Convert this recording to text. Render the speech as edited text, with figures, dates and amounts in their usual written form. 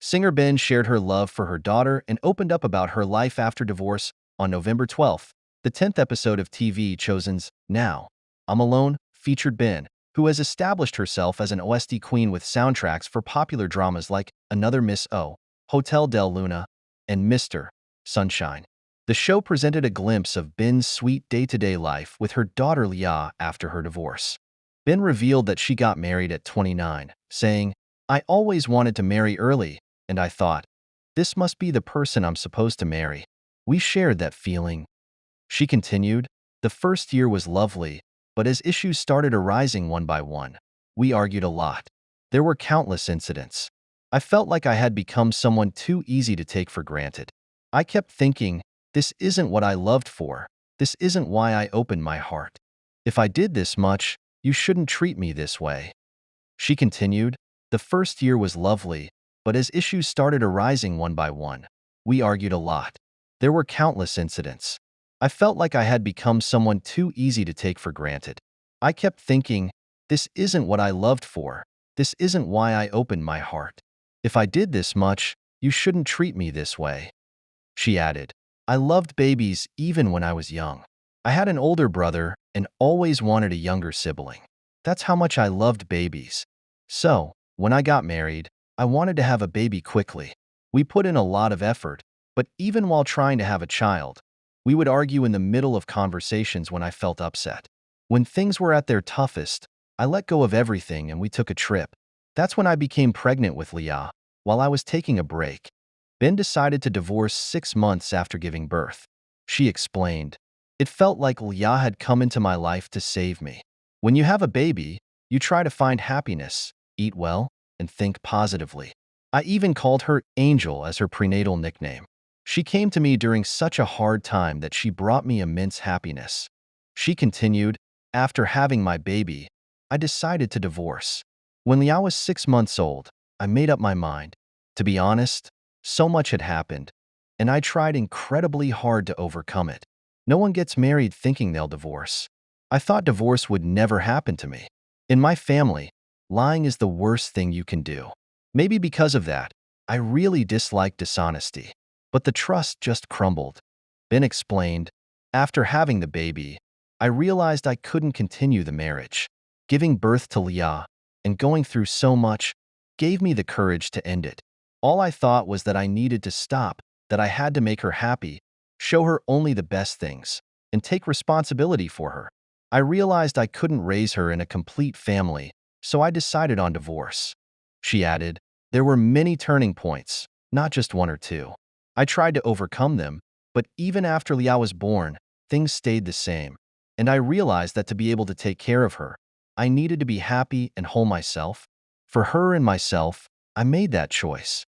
Singer Ben shared her love for her daughter and opened up about her life after divorce on November 12th. The 10th episode of TV CHOSUN's Now, I'm Alone featured Ben, who has established herself as an OST queen with soundtracks for popular dramas like Another Miss O, Hotel del Luna, and Mr. Sunshine. The show presented a glimpse of Ben's sweet day-to-day life with her daughter Leah after her divorce. Ben revealed that she got married at 29, saying, "I always wanted to marry early, and I thought, this must be the person I'm supposed to marry." We shared that feeling. She continued, "The first year was lovely, but as issues started arising one by one, we argued a lot. There were countless incidents. I felt like I had become someone too easy to take for granted. I kept thinking, this isn't what I loved for. This isn't why I opened my heart. If I did this much, you shouldn't treat me this way." She continued, "The first year was lovely, but as issues started arising one by one, we argued a lot. There were countless incidents. I felt like I had become someone too easy to take for granted. I kept thinking, this isn't what I loved for. This isn't why I opened my heart. If I did this much, you shouldn't treat me this way." She added, "I loved babies even when I was young. I had an older brother and always wanted a younger sibling. That's how much I loved babies. So, when I got married, I wanted to have a baby quickly. We put in a lot of effort, but even while trying to have a child, we would argue in the middle of conversations when I felt upset. When things were at their toughest, I let go of everything and we took a trip. That's when I became pregnant with Leah, while I was taking a break. Ben decided to divorce 6 months after giving birth." She explained, "It felt like Leah had come into my life to save me. When you have a baby, you try to find happiness, eat well, and think positively. I even called her Angel as her prenatal nickname. She came to me during such a hard time that she brought me immense happiness." She continued, "After having my baby, I decided to divorce. When Leah was 6 months old, I made up my mind. To be honest, so much had happened, and I tried incredibly hard to overcome it. No one gets married thinking they'll divorce. I thought divorce would never happen to me. In my family, lying is the worst thing you can do. Maybe because of that, I really dislike dishonesty. But the trust just crumbled." Ben explained, "After having the baby, I realized I couldn't continue the marriage. Giving birth to Leah and going through so much gave me the courage to end it. All I thought was that I needed to stop, that I had to make her happy, show her only the best things, and take responsibility for her. I realized I couldn't raise her in a complete family, so I decided on divorce." She added, "There were many turning points, not just one or two. I tried to overcome them, but even after Leah was born, things stayed the same. And I realized that to be able to take care of her, I needed to be happy and whole myself. For her and myself, I made that choice.